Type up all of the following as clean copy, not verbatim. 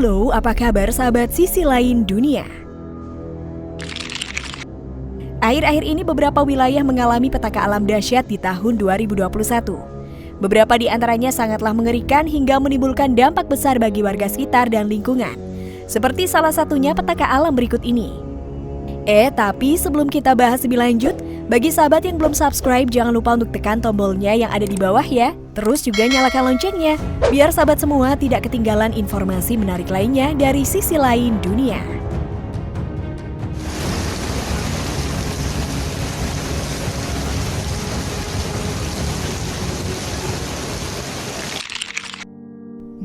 Halo, apa kabar sahabat sisi lain dunia? Akhir-akhir ini beberapa wilayah mengalami petaka alam dahsyat di tahun 2021. Beberapa di antaranya sangatlah mengerikan hingga menimbulkan dampak besar bagi warga sekitar dan lingkungan. Seperti salah satunya petaka alam berikut ini. Tapi sebelum kita bahas lebih lanjut, bagi sahabat yang belum subscribe jangan lupa untuk tekan tombolnya yang ada di bawah ya. Terus juga nyalakan loncengnya, biar sahabat semua tidak ketinggalan informasi menarik lainnya dari sisi lain dunia.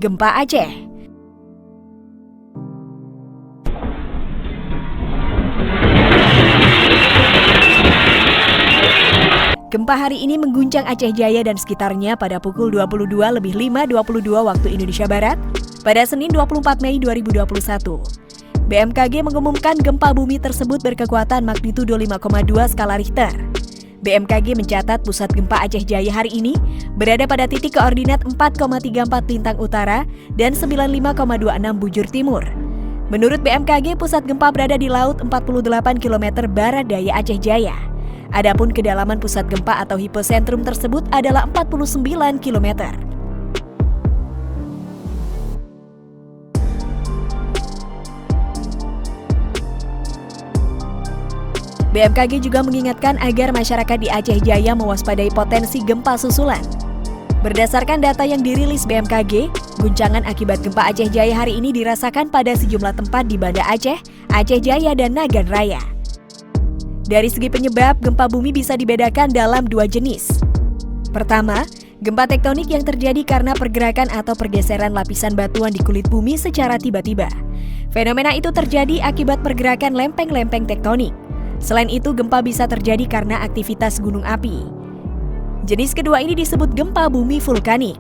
Gempa Aceh. Gempa hari ini mengguncang Aceh Jaya dan sekitarnya pada pukul 22.05.22 waktu Indonesia Barat pada Senin 24 Mei 2021. BMKG mengumumkan gempa bumi tersebut berkekuatan magnitudo 5,2 skala Richter. BMKG mencatat pusat gempa Aceh Jaya hari ini berada pada titik koordinat 4,34 lintang utara dan 95,26 bujur timur. Menurut BMKG, pusat gempa berada di laut 48 km barat daya Aceh Jaya. Adapun kedalaman pusat gempa atau hipocentrum tersebut adalah 49 km. BMKG juga mengingatkan agar masyarakat di Aceh Jaya mewaspadai potensi gempa susulan. Berdasarkan data yang dirilis BMKG, guncangan akibat gempa Aceh Jaya hari ini dirasakan pada sejumlah tempat di Banda Aceh, Aceh Jaya, dan Nagan Raya. Dari segi penyebab, gempa bumi bisa dibedakan dalam dua jenis. Pertama, gempa tektonik yang terjadi karena pergerakan atau pergeseran lapisan batuan di kulit bumi secara tiba-tiba. Fenomena itu terjadi akibat pergerakan lempeng-lempeng tektonik. Selain itu, gempa bisa terjadi karena aktivitas gunung api. Jenis kedua ini disebut gempa bumi vulkanik.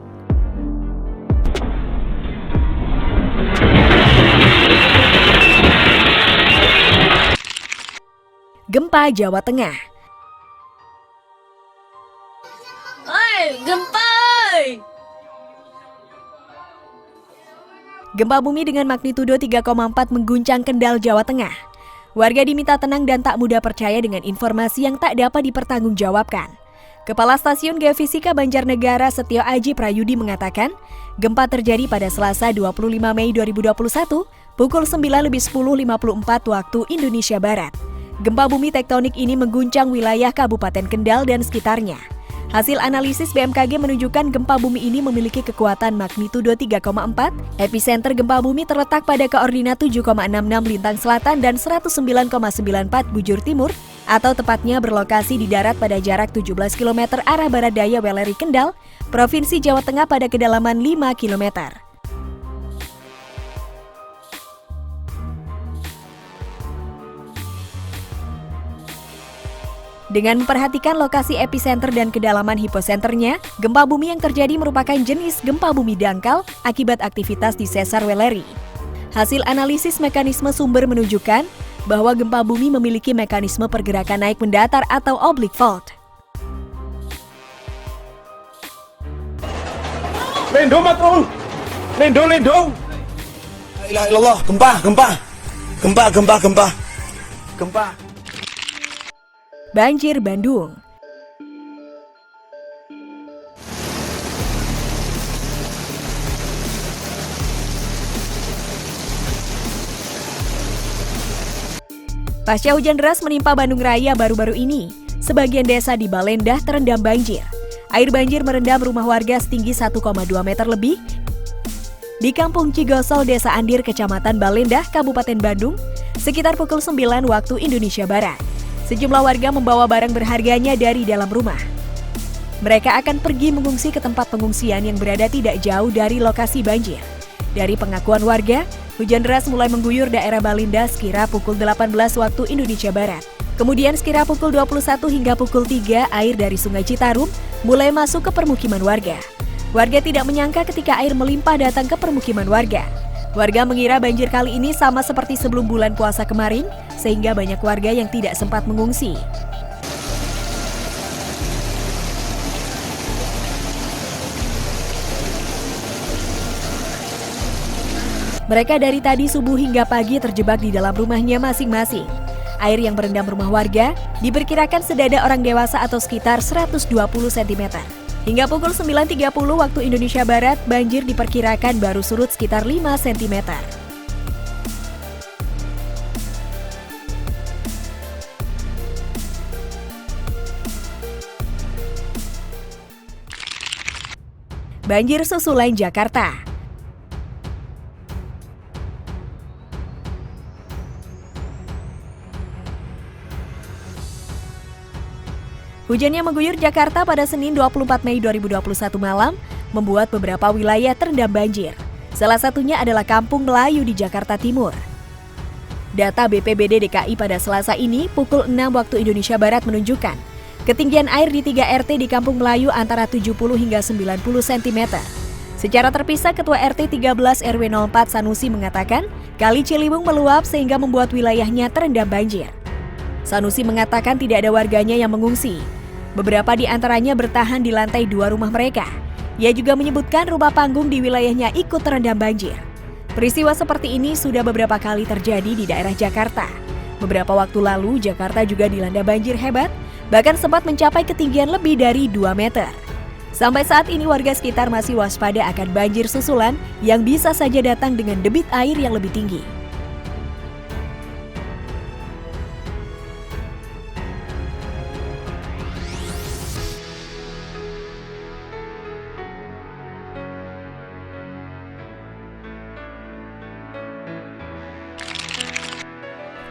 Gempa Jawa Tengah. Gempa! Gempa bumi dengan magnitudo 3,4 mengguncang Kendal, Jawa Tengah. Warga diminta tenang dan tak mudah percaya dengan informasi yang tak dapat dipertanggungjawabkan. Kepala Stasiun Geofisika Banjarnegara Setio Aji Prayudi mengatakan, gempa terjadi pada Selasa 25 Mei 2021 pukul 9.10.54 waktu Indonesia Barat. Gempa bumi tektonik ini mengguncang wilayah Kabupaten Kendal dan sekitarnya. Hasil analisis BMKG menunjukkan gempa bumi ini memiliki kekuatan magnitudo 3,4. Epicenter gempa bumi terletak pada koordinat 7,66 lintang selatan dan 109,94 bujur timur, atau tepatnya berlokasi di darat pada jarak 17 km arah barat daya Weleri Kendal, Provinsi Jawa Tengah pada kedalaman 5 km. Dengan memperhatikan lokasi epicenter dan kedalaman hiposenternya, gempa bumi yang terjadi merupakan jenis gempa bumi dangkal akibat aktivitas di sesar Weleri. Hasil analisis mekanisme sumber menunjukkan bahwa gempa bumi memiliki mekanisme pergerakan naik mendatar atau oblique fault. Lendong matrul, lendong. La ilaha illallah, gempa. Banjir Bandung. Pasca hujan deras menimpa Bandung Raya baru-baru ini, sebagian desa di Balendah terendam banjir. Air banjir merendam rumah warga setinggi 1,2 meter lebih di Kampung Cigosol, Desa Andir, Kecamatan Balendah, Kabupaten Bandung, sekitar pukul 9 waktu Indonesia Barat. Sejumlah warga membawa barang berharganya dari dalam rumah. Mereka akan pergi mengungsi ke tempat pengungsian yang berada tidak jauh dari lokasi banjir. Dari pengakuan warga, hujan deras mulai mengguyur daerah Balinda sekira pukul 18 waktu Indonesia Barat. Kemudian sekira pukul 21 hingga pukul 3, air dari Sungai Citarum mulai masuk ke permukiman warga. Warga tidak menyangka ketika air melimpah datang ke permukiman warga. Warga mengira banjir kali ini sama seperti sebelum bulan puasa kemarin, sehingga banyak warga yang tidak sempat mengungsi. Mereka dari tadi subuh hingga pagi terjebak di dalam rumahnya masing-masing. Air yang merendam rumah warga diperkirakan sedada orang dewasa atau sekitar 120 cm. Hingga pukul 9.30 waktu Indonesia Barat, banjir diperkirakan baru surut sekitar 5 cm. Banjir susulan Jakarta. Hujan yang mengguyur Jakarta pada Senin 24 Mei 2021 malam membuat beberapa wilayah terendam banjir. Salah satunya adalah Kampung Melayu di Jakarta Timur. Data BPBD DKI pada Selasa ini pukul 6 waktu Indonesia Barat menunjukkan ketinggian air di 3 RT di Kampung Melayu antara 70 hingga 90 cm. Secara terpisah, Ketua RT 13 RW 04 Sanusi mengatakan Kali Ciliwung meluap sehingga membuat wilayahnya terendam banjir. Sanusi mengatakan tidak ada warganya yang mengungsi. Beberapa di antaranya bertahan di lantai 2 rumah mereka. Ia juga menyebutkan rumah panggung di wilayahnya ikut terendam banjir. Peristiwa seperti ini sudah beberapa kali terjadi di daerah Jakarta. Beberapa waktu lalu, Jakarta juga dilanda banjir hebat, bahkan sempat mencapai ketinggian lebih dari 2 meter. Sampai saat ini warga sekitar masih waspada akan banjir susulan yang bisa saja datang dengan debit air yang lebih tinggi.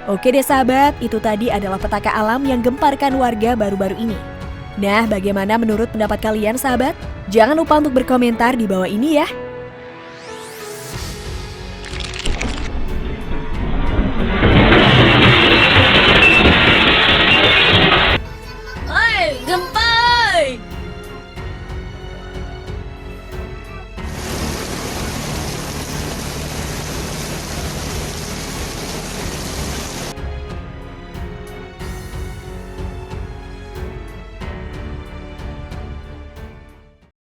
Oke deh sahabat, itu tadi adalah petaka alam yang gemparkan warga baru-baru ini. Nah, bagaimana menurut pendapat kalian sahabat? Jangan lupa untuk berkomentar di bawah ini ya.